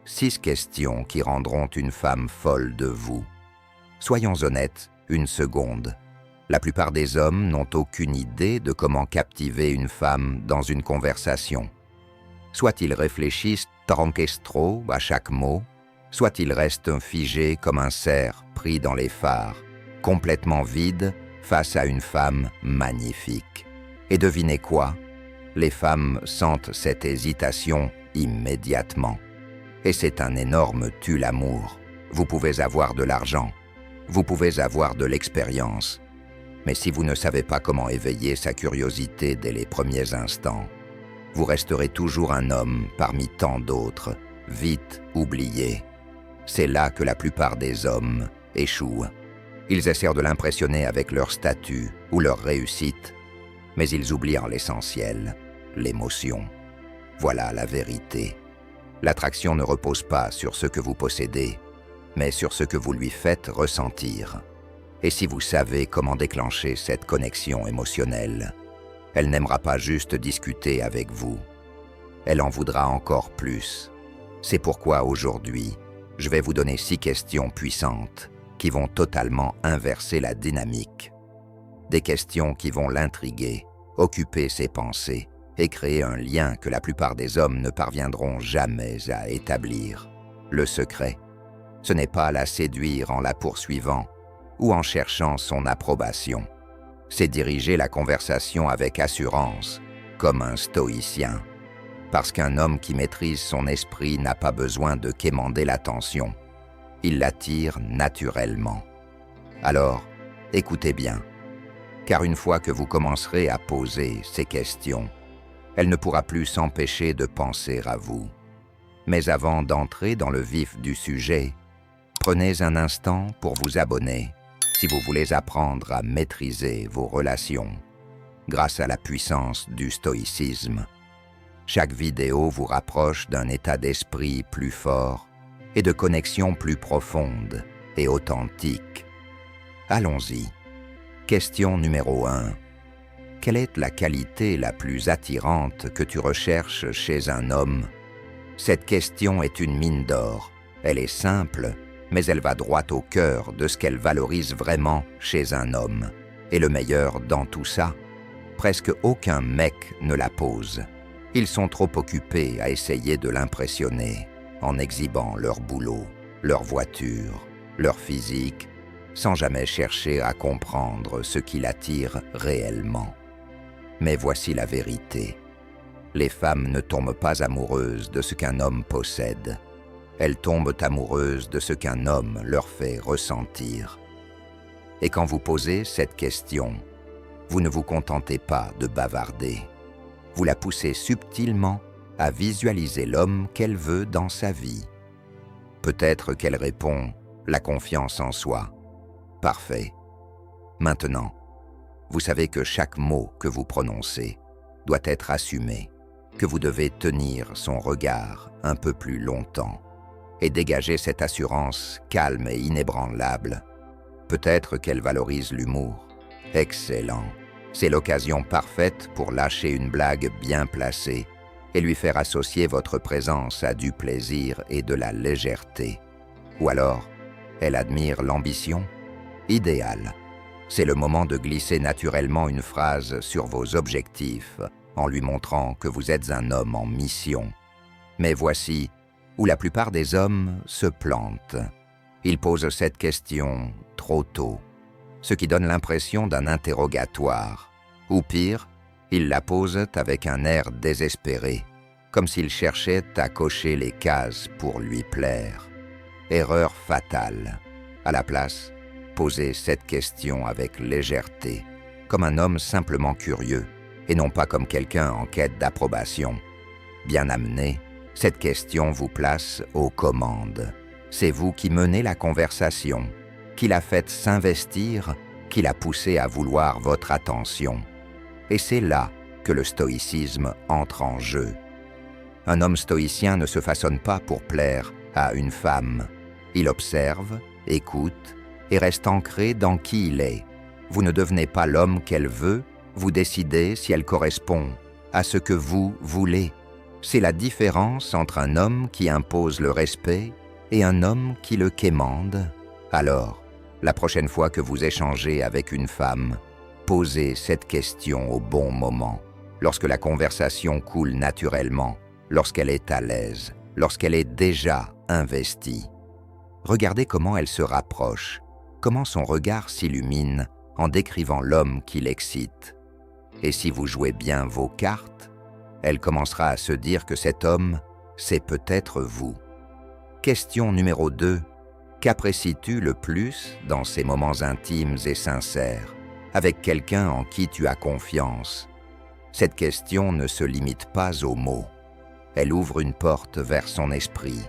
6 questions qui rendront une femme folle de vous. Soyons honnêtes, une seconde. La plupart des hommes n'ont aucune idée de comment captiver une femme dans une conversation. Soit ils réfléchissent tronquestro à chaque mot, soit ils restent figés comme un cerf pris dans les phares, complètement vide face à une femme magnifique. Et devinez quoi? Les femmes sentent cette hésitation immédiatement. Et c'est un énorme tue-l'amour. Vous pouvez avoir de l'argent, vous pouvez avoir de l'expérience, mais si vous ne savez pas comment éveiller sa curiosité dès les premiers instants, vous resterez toujours un homme parmi tant d'autres, vite oublié. C'est là que la plupart des hommes échouent. Ils essaient de l'impressionner avec leur statut ou leur réussite, mais ils oublient en l'essentiel, l'émotion. Voilà la vérité. L'attraction ne repose pas sur ce que vous possédez, mais sur ce que vous lui faites ressentir. Et si vous savez comment déclencher cette connexion émotionnelle, elle n'aimera pas juste discuter avec vous. Elle en voudra encore plus. C'est pourquoi aujourd'hui, je vais vous donner 6 questions puissantes qui vont totalement inverser la dynamique. Des questions qui vont l'intriguer, occuper ses pensées et créer un lien que la plupart des hommes ne parviendront jamais à établir. Le secret, ce n'est pas la séduire en la poursuivant ou en cherchant son approbation. C'est diriger la conversation avec assurance, comme un stoïcien. Parce qu'un homme qui maîtrise son esprit n'a pas besoin de quémander l'attention. Il l'attire naturellement. Alors, écoutez bien, car une fois que vous commencerez à poser ces questions, elle ne pourra plus s'empêcher de penser à vous. Mais avant d'entrer dans le vif du sujet, prenez un instant pour vous abonner si vous voulez apprendre à maîtriser vos relations grâce à la puissance du stoïcisme. Chaque vidéo vous rapproche d'un état d'esprit plus fort et de connexion plus profonde et authentique. Allons-y. Question numéro 1. Quelle est la qualité la plus attirante que tu recherches chez un homme? Cette question est une mine d'or. Elle est simple, mais elle va droit au cœur de ce qu'elle valorise vraiment chez un homme. Et le meilleur dans tout ça, presque aucun mec ne la pose. Ils sont trop occupés à essayer de l'impressionner en exhibant leur boulot, leur voiture, leur physique, sans jamais chercher à comprendre ce qui l'attire réellement. Mais voici la vérité. Les femmes ne tombent pas amoureuses de ce qu'un homme possède. Elles tombent amoureuses de ce qu'un homme leur fait ressentir. Et quand vous posez cette question, vous ne vous contentez pas de bavarder. Vous la poussez subtilement à visualiser l'homme qu'elle veut dans sa vie. Peut-être qu'elle répond « la confiance en soi ». Parfait. Maintenant, vous savez que chaque mot que vous prononcez doit être assumé, que vous devez tenir son regard un peu plus longtemps et dégager cette assurance calme et inébranlable. Peut-être qu'elle valorise l'humour. Excellent. C'est l'occasion parfaite pour lâcher une blague bien placée et lui faire associer votre présence à du plaisir et de la légèreté. Ou alors, elle admire l'ambition? Idéal. C'est le moment de glisser naturellement une phrase sur vos objectifs en lui montrant que vous êtes un homme en mission. Mais voici où la plupart des hommes se plantent. Ils posent cette question trop tôt, ce qui donne l'impression d'un interrogatoire. Ou pire, ils la posent avec un air désespéré, comme s'ils cherchaient à cocher les cases pour lui plaire. Erreur fatale. À la place, posez cette question avec légèreté, comme un homme simplement curieux, et non pas comme quelqu'un en quête d'approbation. Bien amené, cette question vous place aux commandes. C'est vous qui menez la conversation, qui la faites s'investir, qui la poussez à vouloir votre attention. Et c'est là que le stoïcisme entre en jeu. Un homme stoïcien ne se façonne pas pour plaire à une femme. Il observe, écoute et reste ancré dans qui il est. Vous ne devenez pas l'homme qu'elle veut, vous décidez si elle correspond à ce que vous voulez. C'est la différence entre un homme qui impose le respect et un homme qui le quémande. Alors, la prochaine fois que vous échangez avec une femme, posez cette question au bon moment, lorsque la conversation coule naturellement, lorsqu'elle est à l'aise, lorsqu'elle est déjà investie. Regardez comment elle se rapproche, comment son regard s'illumine en décrivant l'homme qui l'excite. Et si vous jouez bien vos cartes, elle commencera à se dire que cet homme, c'est peut-être vous. Question numéro 2. Qu'apprécies-tu le plus dans ces moments intimes et sincères, avec quelqu'un en qui tu as confiance? Cette question ne se limite pas aux mots. Elle ouvre une porte vers son esprit,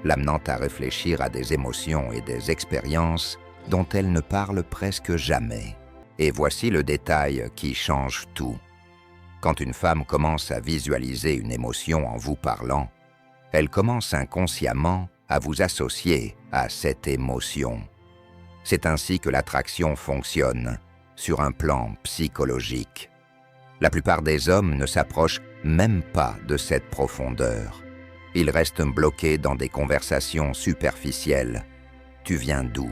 l'amenant à réfléchir à des émotions et des expériences dont elle ne parle presque jamais. Et voici le détail qui change tout. Quand une femme commence à visualiser une émotion en vous parlant, elle commence inconsciemment à vous associer à cette émotion. C'est ainsi que l'attraction fonctionne, sur un plan psychologique. La plupart des hommes ne s'approchent même pas de cette profondeur. Ils restent bloqués dans des conversations superficielles. Tu viens d'où?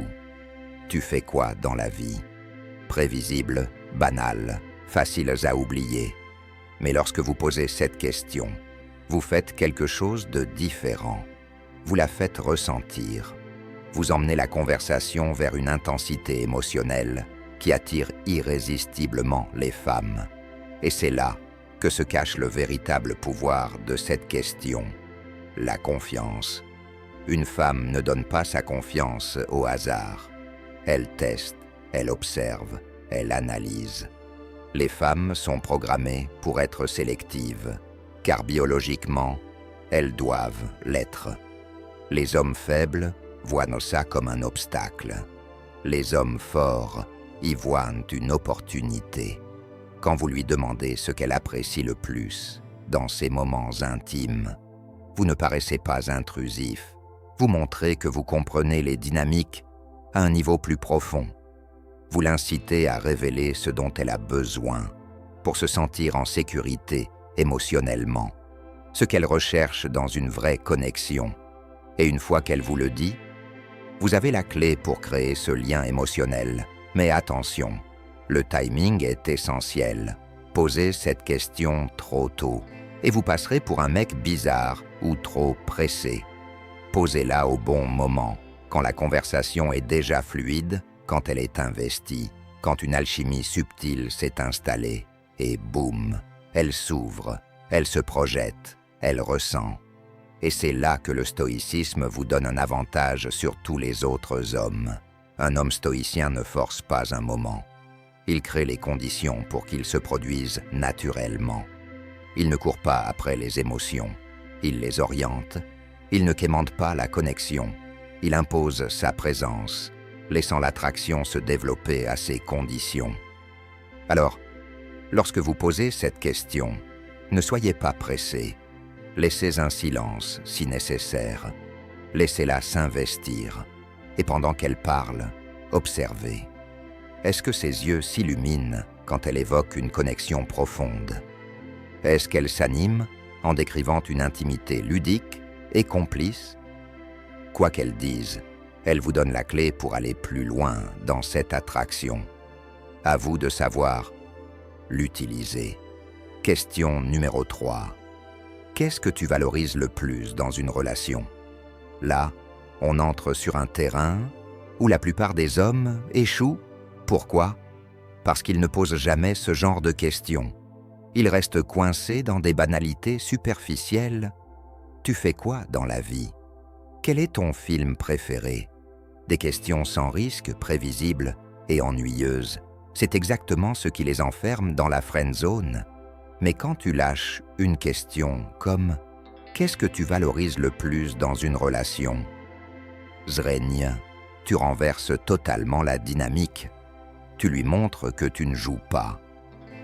Tu fais quoi dans la vie? Prévisibles, banales, faciles à oublier. Mais lorsque vous posez cette question, vous faites quelque chose de différent. Vous la faites ressentir. Vous emmenez la conversation vers une intensité émotionnelle qui attire irrésistiblement les femmes. Et c'est là que se cache le véritable pouvoir de cette question, la confiance. Une femme ne donne pas sa confiance au hasard. Elle teste, elle observe, elle analyse. Les femmes sont programmées pour être sélectives, car biologiquement, elles doivent l'être. Les hommes faibles voient ça comme un obstacle. Les hommes forts y voient une opportunité. Quand vous lui demandez ce qu'elle apprécie le plus dans ces moments intimes, vous ne paraissez pas intrusif. Vous montrez que vous comprenez les dynamiques à un niveau plus profond. Vous l'incitez à révéler ce dont elle a besoin pour se sentir en sécurité émotionnellement, ce qu'elle recherche dans une vraie connexion. Et une fois qu'elle vous le dit, vous avez la clé pour créer ce lien émotionnel. Mais attention, le timing est essentiel. Posez cette question trop tôt et vous passerez pour un mec bizarre ou trop pressé. Posez-la au bon moment, quand la conversation est déjà fluide, quand elle est investie, quand une alchimie subtile s'est installée, et boum, elle s'ouvre, elle se projette, elle ressent. Et c'est là que le stoïcisme vous donne un avantage sur tous les autres hommes. Un homme stoïcien ne force pas un moment. Il crée les conditions pour qu'il se produise naturellement. Il ne court pas après les émotions. Il les oriente. Il ne quémande pas la connexion. Il impose sa présence, laissant l'attraction se développer à ses conditions. Alors, lorsque vous posez cette question, ne soyez pas pressé. Laissez un silence si nécessaire. Laissez-la s'investir. Et pendant qu'elle parle, observez. Est-ce que ses yeux s'illuminent quand elle évoque une connexion profonde? Est-ce qu'elle s'anime en décrivant une intimité ludique et complice? Quoi qu'elle dise, elle vous donne la clé pour aller plus loin dans cette attraction. À vous de savoir l'utiliser. Question numéro 3. Qu'est-ce que tu valorises le plus dans une relation? Là, on entre sur un terrain où la plupart des hommes échouent. Pourquoi? Parce qu'ils ne posent jamais ce genre de questions. Ils restent coincés dans des banalités superficielles. Tu fais quoi dans la vie? Quel est ton film préféré? Des questions sans risque, prévisibles et ennuyeuses. C'est exactement ce qui les enferme dans la friend zone. Mais quand tu lâches une question comme « Qu'est-ce que tu valorises le plus dans une relation ?» Zraigne, tu renverses totalement la dynamique. Tu lui montres que tu ne joues pas.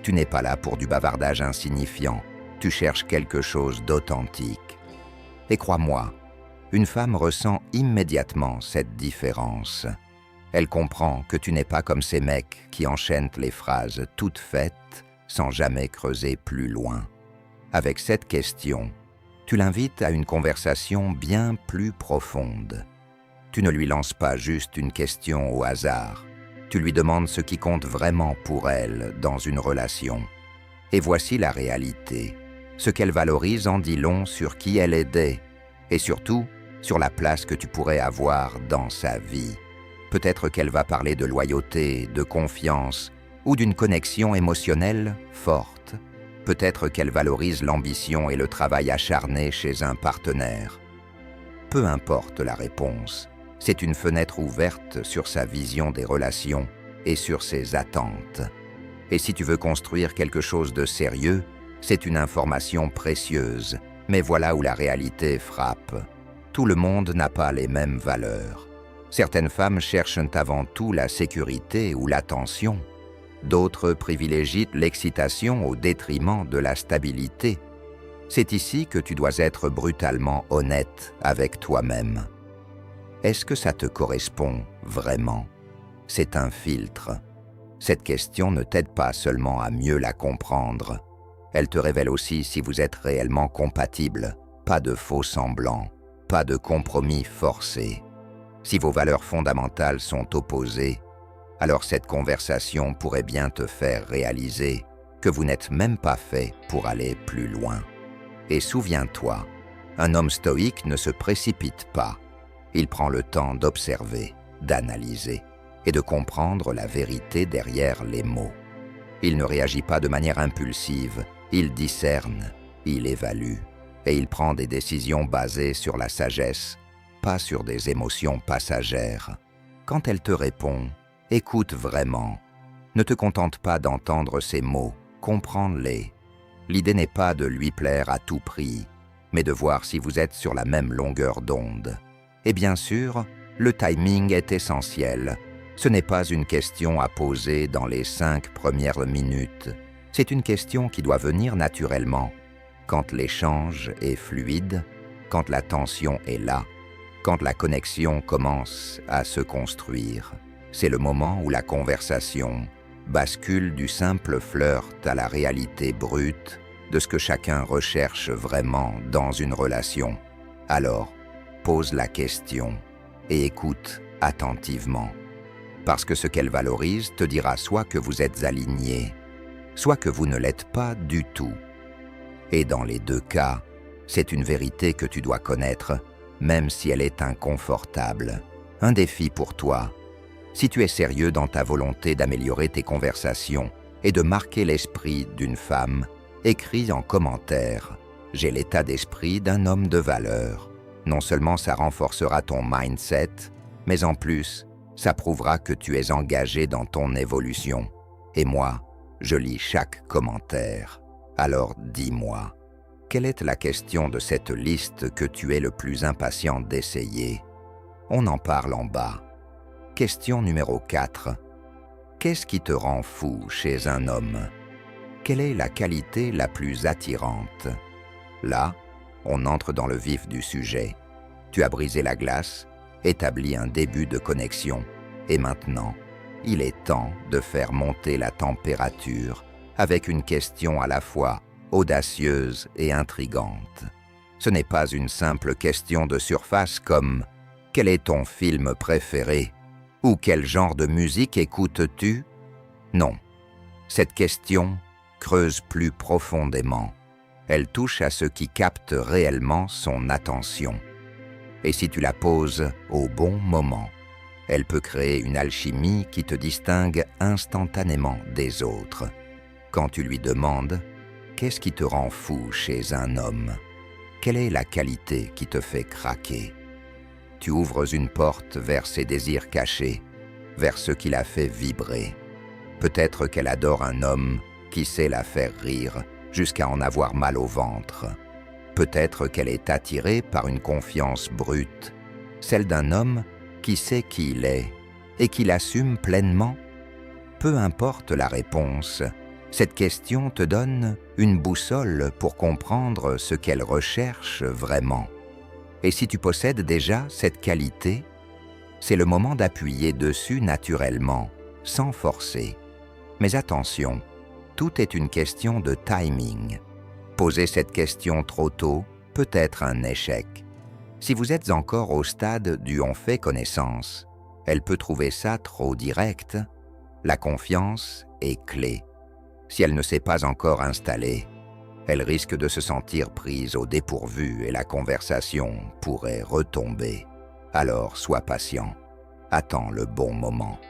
Tu n'es pas là pour du bavardage insignifiant. Tu cherches quelque chose d'authentique. Et crois-moi, une femme ressent immédiatement cette différence. Elle comprend que tu n'es pas comme ces mecs qui enchaînent les phrases toutes faites sans jamais creuser plus loin. Avec cette question, Tu l'invites à une conversation bien plus profonde. Tu ne lui lances pas juste une question au hasard. Tu lui demandes ce qui compte vraiment pour elle dans une relation. Et voici la réalité. Ce qu'elle valorise en dit long sur qui elle est et surtout sur la place que tu pourrais avoir dans sa vie. Peut-être qu'elle va parler de loyauté, de confiance ou d'une connexion émotionnelle forte. Peut-être qu'elle valorise l'ambition et le travail acharné chez un partenaire. Peu importe la réponse, c'est une fenêtre ouverte sur sa vision des relations et sur ses attentes. Et si tu veux construire quelque chose de sérieux, c'est une information précieuse. Mais voilà où la réalité frappe. Tout le monde n'a pas les mêmes valeurs. Certaines femmes cherchent avant tout la sécurité ou l'attention. D'autres privilégient l'excitation au détriment de la stabilité. C'est ici que tu dois être brutalement honnête avec toi-même. Est-ce que ça te correspond vraiment? C'est un filtre. Cette question ne t'aide pas seulement à mieux la comprendre. Elle te révèle aussi si vous êtes réellement compatibles. Pas de faux semblants, pas de compromis forcés. Si vos valeurs fondamentales sont opposées, alors cette conversation pourrait bien te faire réaliser que vous n'êtes même pas fait pour aller plus loin. Et souviens-toi, un homme stoïque ne se précipite pas. Il prend le temps d'observer, d'analyser et de comprendre la vérité derrière les mots. Il ne réagit pas de manière impulsive, il discerne, il évalue et il prend des décisions basées sur la sagesse, pas sur des émotions passagères. Quand elle te répond, écoute vraiment. Ne te contente pas d'entendre ses mots, comprends-les. L'idée n'est pas de lui plaire à tout prix, mais de voir si vous êtes sur la même longueur d'onde. Et bien sûr, le timing est essentiel. Ce n'est pas une question à poser dans les 5 premières minutes. C'est une question qui doit venir naturellement, quand l'échange est fluide, quand la tension est là, quand la connexion commence à se construire. C'est le moment où la conversation bascule du simple flirt à la réalité brute de ce que chacun recherche vraiment dans une relation. Alors, pose la question et écoute attentivement. Parce que ce qu'elle valorise te dira soit que vous êtes alignés, soit que vous ne l'êtes pas du tout. Et dans les deux cas, c'est une vérité que tu dois connaître, même si elle est inconfortable. Un défi pour toi. Si tu es sérieux dans ta volonté d'améliorer tes conversations et de marquer l'esprit d'une femme, écris en commentaire « J'ai l'état d'esprit d'un homme de valeur ». Non seulement ça renforcera ton mindset, mais en plus, ça prouvera que tu es engagé dans ton évolution. Et moi, je lis chaque commentaire. Alors dis-moi, quelle est la question de cette liste que tu es le plus impatient d'essayer? On en parle en bas. Question numéro 4. Qu'est-ce qui te rend fou chez un homme? Quelle est la qualité la plus attirante? Là, on entre dans le vif du sujet. Tu as brisé la glace, établi un début de connexion, et maintenant, il est temps de faire monter la température avec une question à la fois audacieuse et intrigante. Ce n'est pas une simple question de surface comme « Quel est ton film préféré ?» ou « Quel genre de musique écoutes-tu ?» Non, cette question creuse plus profondément. Elle touche à ce qui capte réellement son attention. Et si tu la poses au bon moment, elle peut créer une alchimie qui te distingue instantanément des autres. Quand tu lui demandes « Qu'est-ce qui te rend fou chez un homme ?» Quelle est la qualité qui te fait craquer? Tu ouvres une porte vers ses désirs cachés, vers ce qui la fait vibrer. Peut-être qu'elle adore un homme qui sait la faire rire jusqu'à en avoir mal au ventre. Peut-être qu'elle est attirée par une confiance brute, celle d'un homme qui sait qui il est et qui l'assume pleinement. Peu importe la réponse, cette question te donne une boussole pour comprendre ce qu'elle recherche vraiment. Et si tu possèdes déjà cette qualité, c'est le moment d'appuyer dessus naturellement, sans forcer. Mais attention, tout est une question de timing. Poser cette question trop tôt peut être un échec. Si vous êtes encore au stade du « on fait connaissance », elle peut trouver ça trop direct. La confiance est clé. Si elle ne s'est pas encore installée, elle risque de se sentir prise au dépourvu et la conversation pourrait retomber. Alors sois patient, attends le bon moment.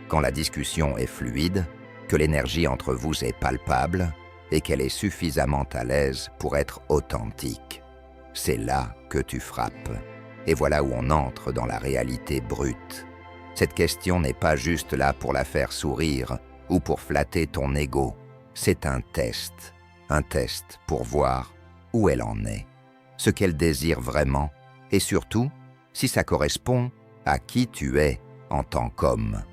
Quand la discussion est fluide, que l'énergie entre vous est palpable et qu'elle est suffisamment à l'aise pour être authentique, c'est là que tu frappes. Et voilà où on entre dans la réalité brute. Cette question n'est pas juste là pour la faire sourire ou pour flatter ton ego. C'est un test pour voir où elle en est, ce qu'elle désire vraiment et surtout si ça correspond à qui tu es en tant qu'homme.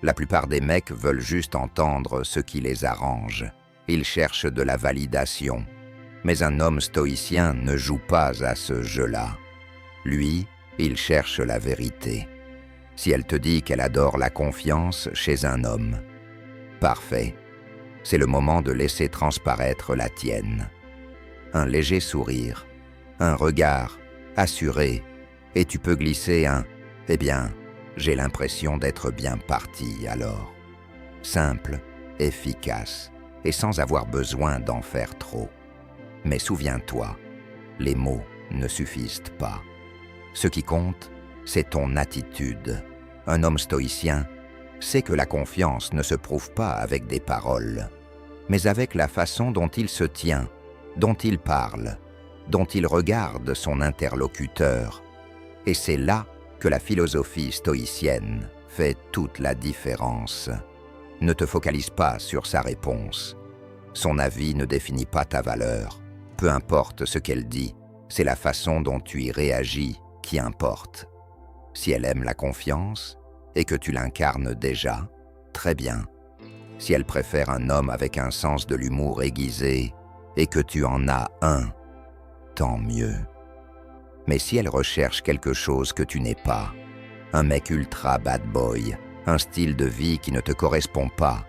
La plupart des mecs veulent juste entendre ce qui les arrange. Ils cherchent de la validation. Mais un homme stoïcien ne joue pas à ce jeu-là. Lui, il cherche la vérité. Si elle te dit qu'elle adore la confiance chez un homme, parfait. C'est le moment de laisser transparaître la tienne. Un léger sourire, un regard assuré, et tu peux glisser un « Eh bien, j'ai l'impression d'être bien parti alors ». Simple, efficace, et sans avoir besoin d'en faire trop. Mais souviens-toi, les mots ne suffisent pas. Ce qui compte, c'est ton attitude. Un homme stoïcien sait que la confiance ne se prouve pas avec des paroles, mais avec la façon dont il se tient, dont il parle, dont il regarde son interlocuteur. Et c'est là que la philosophie stoïcienne fait toute la différence. Ne te focalise pas sur sa réponse. Son avis ne définit pas ta valeur. Peu importe ce qu'elle dit, c'est la façon dont tu y réagis qui importe. Si elle aime la confiance et que tu l'incarnes déjà, très bien. Si elle préfère un homme avec un sens de l'humour aiguisé et que tu en as un, tant mieux. Mais si elle recherche quelque chose que tu n'es pas, un mec ultra bad boy, un style de vie qui ne te correspond pas,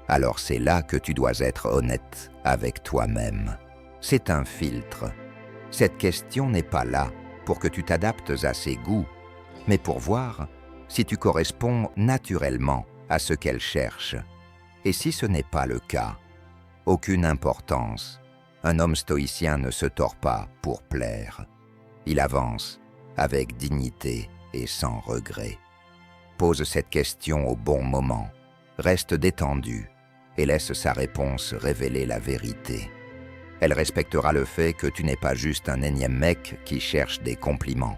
alors c'est là que tu dois être honnête avec toi-même. C'est un filtre. Cette question n'est pas là pour que tu t'adaptes à ses goûts, mais pour voir si tu corresponds naturellement à ce qu'elle cherche. Et si ce n'est pas le cas, aucune importance. Un homme stoïcien ne se tord pas pour plaire. Il avance avec dignité et sans regret. Pose cette question au bon moment, reste détendu et laisse sa réponse révéler la vérité. Elle respectera le fait que tu n'es pas juste un énième mec qui cherche des compliments.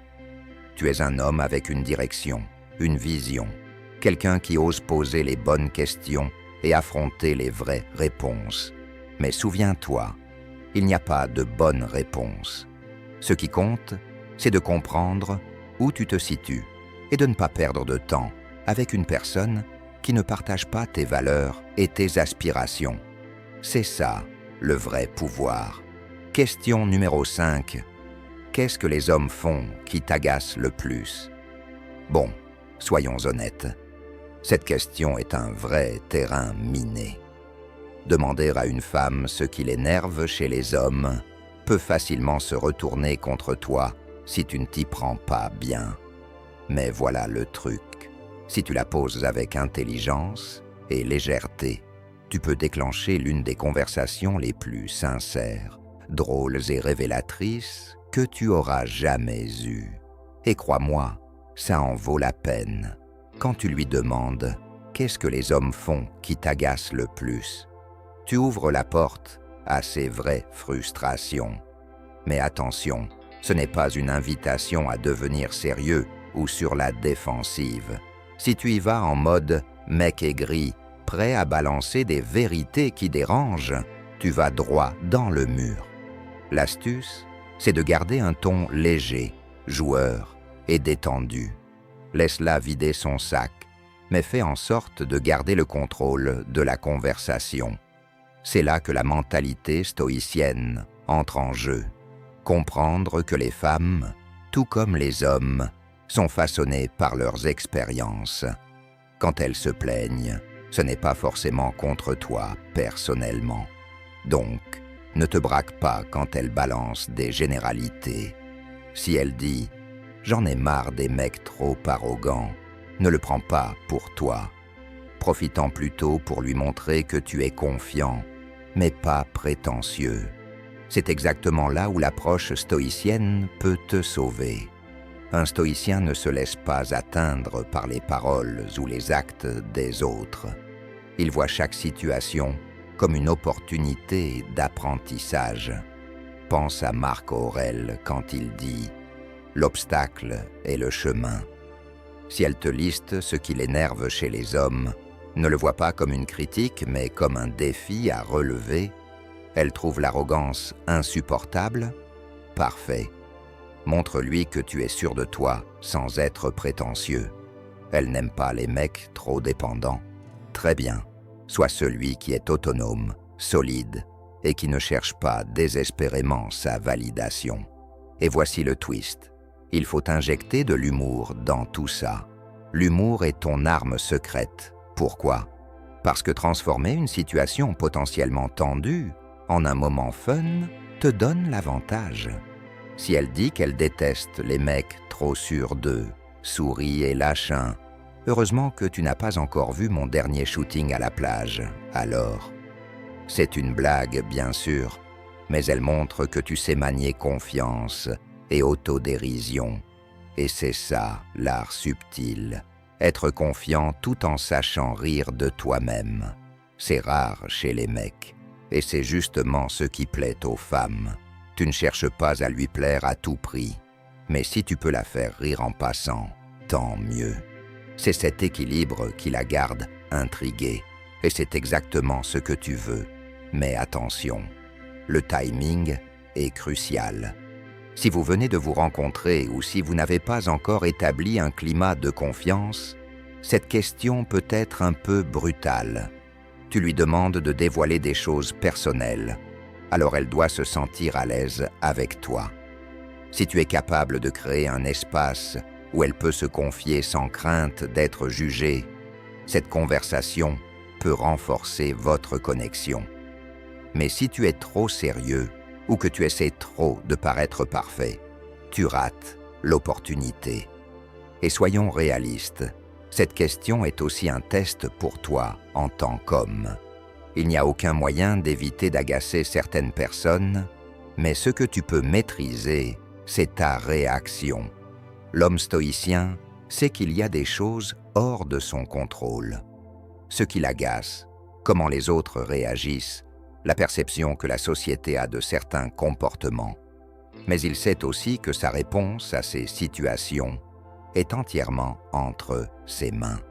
Tu es un homme avec une direction, une vision, quelqu'un qui ose poser les bonnes questions et affronter les vraies réponses. Mais souviens-toi, il n'y a pas de bonne réponse. Ce qui compte, c'est de comprendre où tu te situes et de ne pas perdre de temps avec une personne qui ne partage pas tes valeurs et tes aspirations. C'est ça, le vrai pouvoir. Question numéro 5. Qu'est-ce que les hommes font qui t'agace le plus? Bon, soyons honnêtes. Cette question est un vrai terrain miné. Demander à une femme ce qui l'énerve chez les hommes peut facilement se retourner contre toi si tu ne t'y prends pas bien. Mais voilà le truc. Si tu la poses avec intelligence et légèreté, tu peux déclencher l'une des conversations les plus sincères, drôles et révélatrices que tu auras jamais eues. Et crois-moi, ça en vaut la peine. Quand tu lui demandes « Qu'est-ce que les hommes font qui t'agacent le plus ?» tu ouvres la porte à ses vraies frustrations. Mais attention, ce n'est pas une invitation à devenir sérieux ou sur la défensive. Si tu y vas en mode « mec aigri », prêt à balancer des vérités qui dérangent, tu vas droit dans le mur. L'astuce, c'est de garder un ton léger, joueur et détendu. Laisse-la vider son sac, mais fais en sorte de garder le contrôle de la conversation. C'est là que la mentalité stoïcienne entre en jeu. Comprendre que les femmes, tout comme les hommes, sont façonnées par leurs expériences. Quand elles se plaignent, ce n'est pas forcément contre toi personnellement. Donc, Ne te braque pas quand elle balance des généralités. Si elle dit « J'en ai marre des mecs trop arrogants », ne le prends pas pour toi. Profitant plutôt pour lui montrer que tu es confiant, mais pas prétentieux. C'est exactement là où l'approche stoïcienne peut te sauver. Un stoïcien ne se laisse pas atteindre par les paroles ou les actes des autres. Il voit chaque situation comme une opportunité d'apprentissage. Pense à Marc Aurèle quand il dit « L'obstacle est le chemin ». Si elle te liste ce qui l'énerve chez les hommes, ne le vois pas comme une critique, mais comme un défi à relever. Elle trouve l'arrogance insupportable? Parfait. Montre-lui que tu es sûr de toi sans être prétentieux. Elle n'aime pas les mecs trop dépendants. Très bien. Sois celui qui est autonome, solide et qui ne cherche pas désespérément sa validation. Et voici le twist. Il faut injecter de l'humour dans tout ça. L'humour est ton arme secrète. Pourquoi? Parce que transformer une situation potentiellement tendue en un moment fun te donne l'avantage. Si elle dit qu'elle déteste les mecs trop sûrs d'eux, souris et lâchins, heureusement que tu n'as pas encore vu mon dernier shooting à la plage, alors. C'est une blague, bien sûr, mais elle montre que tu sais manier confiance et autodérision. Et c'est ça, l'art subtil. Être confiant tout en sachant rire de toi-même. C'est rare chez les mecs. Et c'est justement ce qui plaît aux femmes. Tu ne cherches pas à lui plaire à tout prix. Mais si tu peux la faire rire en passant, tant mieux. C'est cet équilibre qui la garde intriguée. Et c'est exactement ce que tu veux. Mais attention, le timing est crucial. Si vous venez de vous rencontrer ou si vous n'avez pas encore établi un climat de confiance, cette question peut être un peu brutale. Tu lui demandes de dévoiler des choses personnelles, alors elle doit se sentir à l'aise avec toi. Si tu es capable de créer un espace où elle peut se confier sans crainte d'être jugée, cette conversation peut renforcer votre connexion. Mais si tu es trop sérieux ou que tu essaies trop de paraître parfait, tu rates l'opportunité. Et soyons réalistes, cette question est aussi un test pour toi en tant qu'homme. Il n'y a aucun moyen d'éviter d'agacer certaines personnes, mais ce que tu peux maîtriser, c'est ta réaction. L'homme stoïcien sait qu'il y a des choses hors de son contrôle. Ce qui l'agace, comment les autres réagissent, la perception que la société a de certains comportements. Mais il sait aussi que sa réponse à ces situations est entièrement entre ses mains.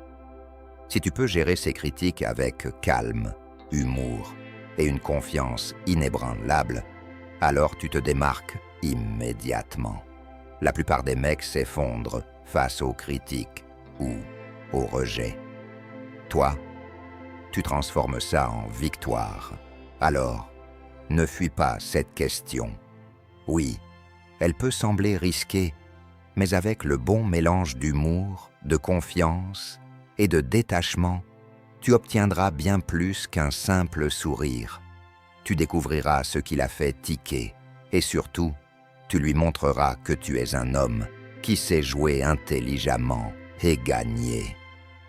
Si tu peux gérer ces critiques avec calme, humour et une confiance inébranlable, alors tu te démarques immédiatement. La plupart des mecs s'effondrent face aux critiques ou au rejet. Toi, tu transformes ça en victoire. Alors, ne fuis pas cette question. Oui, elle peut sembler risquée, mais avec le bon mélange d'humour, de confiance et de détachement, tu obtiendras bien plus qu'un simple sourire. Tu découvriras ce qui l'a fait tiquer et surtout, tu lui montreras que tu es un homme qui sait jouer intelligemment et gagner.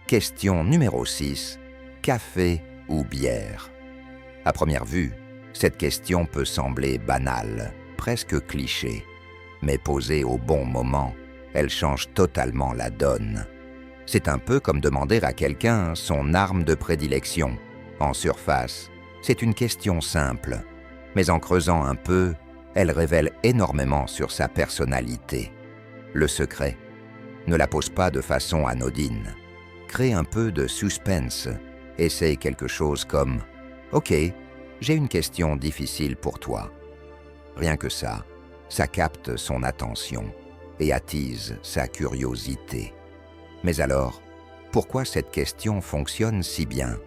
Question numéro 6. Café ou bière? À première vue, cette question peut sembler banale, presque cliché. Mais posée au bon moment, elle change totalement la donne. C'est un peu comme demander à quelqu'un son arme de prédilection. En surface, c'est une question simple, mais en creusant un peu, elle révèle énormément sur sa personnalité. Le secret, ne la pose pas de façon anodine. Crée un peu de suspense. Essaye quelque chose comme « Ok, j'ai une question difficile pour toi ». Rien que ça capte son attention et attise sa curiosité. Mais alors, pourquoi cette question fonctionne si bien?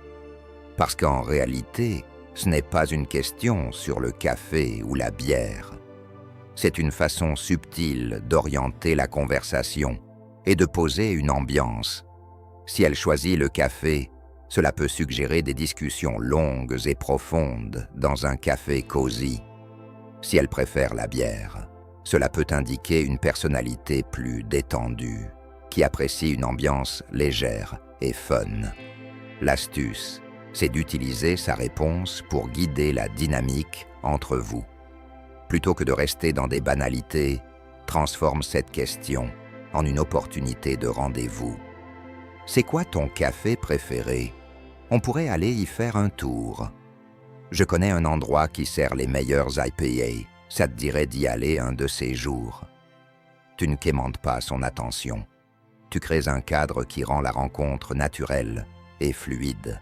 Parce qu'en réalité, ce n'est pas une question sur le café ou la bière. C'est une façon subtile d'orienter la conversation et de poser une ambiance. Si elle choisit le café, Cela peut suggérer des discussions longues et profondes dans un café cosy. Si elle préfère la bière, cela peut indiquer une personnalité plus détendue, qui apprécie une ambiance légère et fun. L'astuce, c'est d'utiliser sa réponse pour guider la dynamique entre vous. Plutôt que de rester dans des banalités, transforme cette question en une opportunité de rendez-vous. C'est quoi ton café préféré? On pourrait aller y faire un tour. Je connais un endroit qui sert les meilleurs IPA. Ça te dirait d'y aller un de ces jours. Tu ne quémandes pas son attention. Tu crées un cadre qui rend la rencontre naturelle et fluide.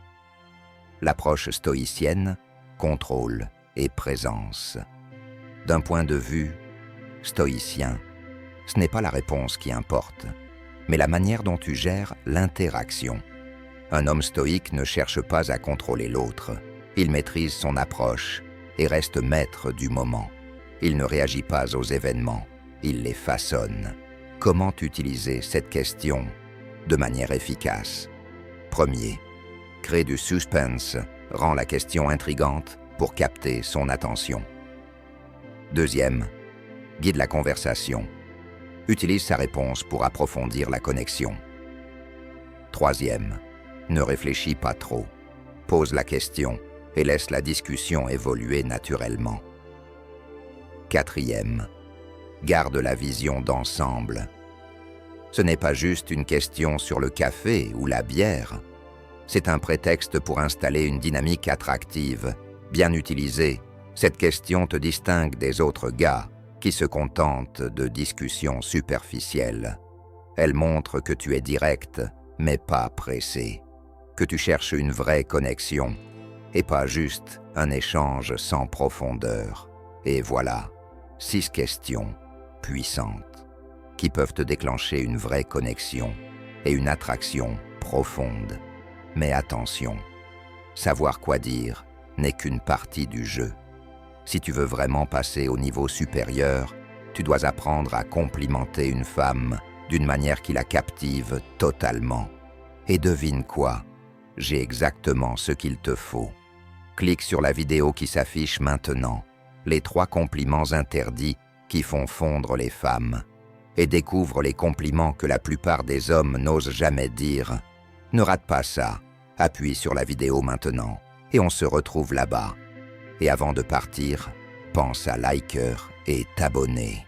L'approche stoïcienne, contrôle et présence. D'un point de vue stoïcien, ce n'est pas la réponse qui importe, mais la manière dont tu gères l'interaction. Un homme stoïque ne cherche pas à contrôler l'autre. Il maîtrise son approche et reste maître du moment. Il ne réagit pas aux événements, il les façonne. Comment utiliser cette question de manière efficace? Premier, crée du suspense, rend la question intrigante pour capter son attention. Deuxième, guide la conversation. Utilise sa réponse pour approfondir la connexion. Troisième, ne réfléchis pas trop. Pose la question et laisse la discussion évoluer naturellement. Quatrième, garde la vision d'ensemble. Ce n'est pas juste une question sur le café ou la bière. C'est un prétexte pour installer une dynamique attractive. Bien utilisée, cette question te distingue des autres gars qui se contentent de discussions superficielles. Elle montre que tu es direct, mais pas pressé. Que tu cherches une vraie connexion et pas juste un échange sans profondeur. Et voilà, 6 questions puissantes qui peuvent te déclencher une vraie connexion et une attraction profonde. Mais attention, savoir quoi dire n'est qu'une partie du jeu. Si tu veux vraiment passer au niveau supérieur, tu dois apprendre à complimenter une femme d'une manière qui la captive totalement. Et devine quoi? J'ai exactement ce qu'il te faut. Clique sur la vidéo qui s'affiche maintenant, les 3 compliments interdits qui font fondre les femmes, et découvre les compliments que la plupart des hommes n'osent jamais dire. Ne rate pas ça, appuie sur la vidéo maintenant, et on se retrouve là-bas. Et avant de partir, pense à liker et t'abonner.